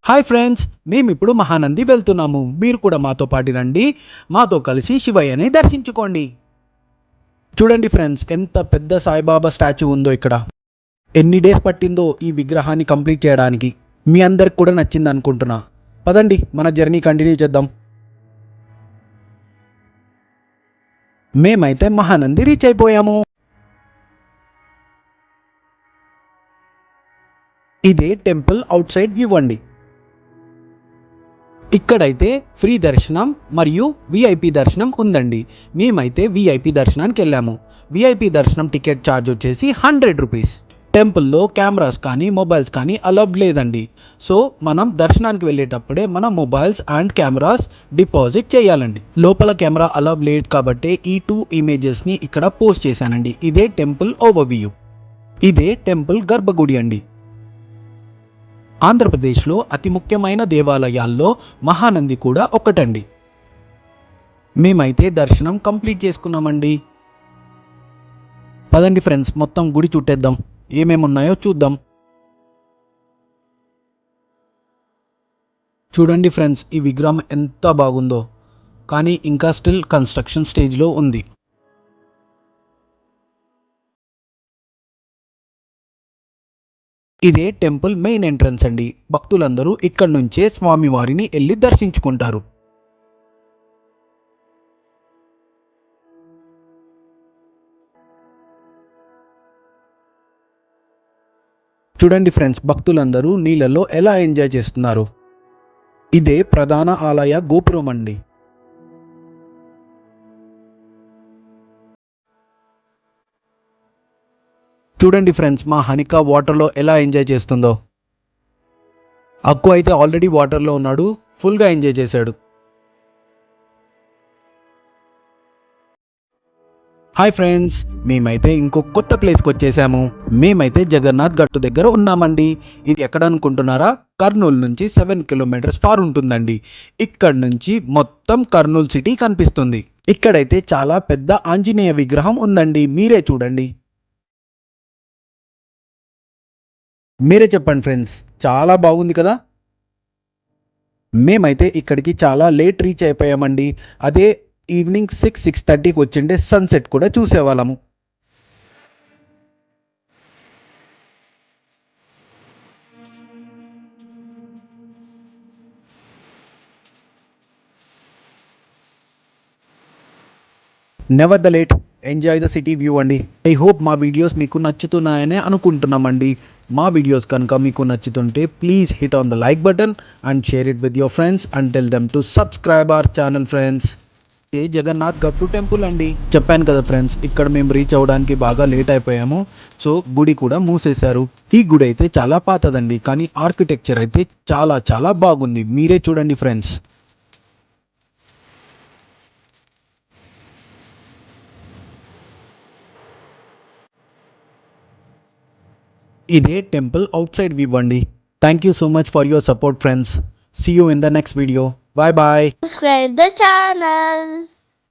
Hi friends, మేము ఇప్పుడు మహానంది వెళ్తున్నాము. మీరు కూడా మాతో పాటు రండి. మాతో కలిసి శివయ్యని దర్శించుకోండి. చూడండి ఫ్రెండ్స్, ఎంత పెద్ద సాయిబాబా స్టాచ్యూ ఉందో ఇక్కడ. ఎన్ని డేస్ పట్టిందో ఈ విగ్రహాన్ని కంప్లీట్ చేయడానికి. మీ అందరికి కూడా నచ్చింది అనుకుంటున్నా. పదండి, మన జర్నీ కంటిన్యూ చేద్దాం. మేమైతే మహానంది రీచ్ అయిపోయాము. ఇదే టెంపుల్ అవుట్ సైడ్ వ్యూ అండి. ఇక్కడైతే ఫ్రీ దర్శనం మరియు విఐపి దర్శనం ఉందండి. మేమైతే విఐపి దర్శనానికి వెళ్ళాము. విఐపి దర్శనం టికెట్ ఛార్జ్ వచ్చేసి 100 రూపీస్. టెంపుల్లో కెమెరాస్ కానీ మొబైల్స్ కానీ అలౌడ్ లేదండి. సో మనం దర్శనానికి వెళ్ళేటప్పుడే మన మొబైల్స్ అండ్ కెమెరాస్ డిపాజిట్ చేయాలండి. లోపల కెమెరా అలౌడ్ లేదు కాబట్టి ఈ 2 ఇమేజెస్ని ఇక్కడ పోస్ట్ చేశానండి. ఇదే టెంపుల్ ఓవర్వ్యూ. ఇదే టెంపుల్ గర్భగుడి అండి. ఆంధ్రప్రదేశ్లో అతి ముఖ్యమైన దేవాలయాల్లో మహానంది కూడా ఒకటండి. మేమైతే దర్శనం కంప్లీట్ చేసుకున్నామండి. పదండి ఫ్రెండ్స్, మొత్తం గుడి చుట్టేద్దాం. ఏమేమున్నాయో చూద్దాం. చూడండి ఫ్రెండ్స్, ఈ విగ్రహం ఎంత బాగుందో. కానీ ఇంకా స్టిల్ కన్స్ట్రక్షన్ స్టేజ్లో ఉంది. ఇదే టెంపుల్ మెయిన్ ఎంట్రన్స్ అండి. భక్తులందరూ ఇక్కడి నుంచే స్వామివారిని వెళ్ళి దర్శించుకుంటారు. చూడండి ఫ్రెండ్స్, భక్తులందరూ నీళ్ళలో ఎలా ఎంజాయ్ చేస్తున్నారు. ఇదే ప్రధాన ఆలయ గోపురం అండి. చూడండి ఫ్రెండ్స్, మా హనిక వాటర్లో ఎలా ఎంజాయ్ చేస్తుందో. అక్కు అయితే ఆల్రెడీ వాటర్లో ఉన్నాడు, ఫుల్గా ఎంజాయ్ చేశాడు. హాయ్ ఫ్రెండ్స్, మేమైతే ఇంకో కొత్త ప్లేస్కి వచ్చేసాము. మేమైతే జగన్నాథ్ గట్టు దగ్గర ఉన్నామండి. ఇది ఎక్కడ అనుకుంటున్నారా? కర్నూలు నుంచి 7 కిలోమీటర్స్ ఫార్ ఉంటుందండి. ఇక్కడ నుంచి మొత్తం కర్నూలు సిటీ కనిపిస్తుంది. ఇక్కడైతే చాలా పెద్ద ఆంజనేయ విగ్రహం ఉందండి. మీరే చూడండి. మీరే చెప్పండి ఫ్రెండ్స్, చాలా బాగుంది కదా. మేమైతే ఇక్కడికి చాలా లేట్ రీచ్ అయిపోయామండి. అదే ఈవినింగ్ 6-6:30కి వచ్చిండే సన్సెట్ కూడా చూసేవాళ్ళము. Never the late, enjoy the city view అండి. ఐ హోప్ మా వీడియోస్ మీకు నచ్చుతున్నాయనే అనుకుంటున్నామండి. మా వీడియోస్ కనుక మీకు నచ్చుతుంటే please hit on the like button and share it with your friends and tell them to subscribe our channel friends. A Jagannath Gattu temple అండి. చెప్పాను కదా ఫ్రెండ్స్, ఇక్కడ మేము రీచ్ అవ్వడానికి బాగా లేట్ అయిపోయాము. సో గుడి కూడా మూసేశారు. ఈ గుడి అయితే చాలా పాతదండి, కానీ ఆర్కిటెక్చర్ అయితే చాలా చాలా బాగుంది. మీరే చూడండి ఫ్రెండ్స్. ఇదే టెంపుల్ అవుట్ సైడ్ వ్యూ అండి. Thank you so much for your support friends. See you in the next video. Bye bye. Subscribe the channel.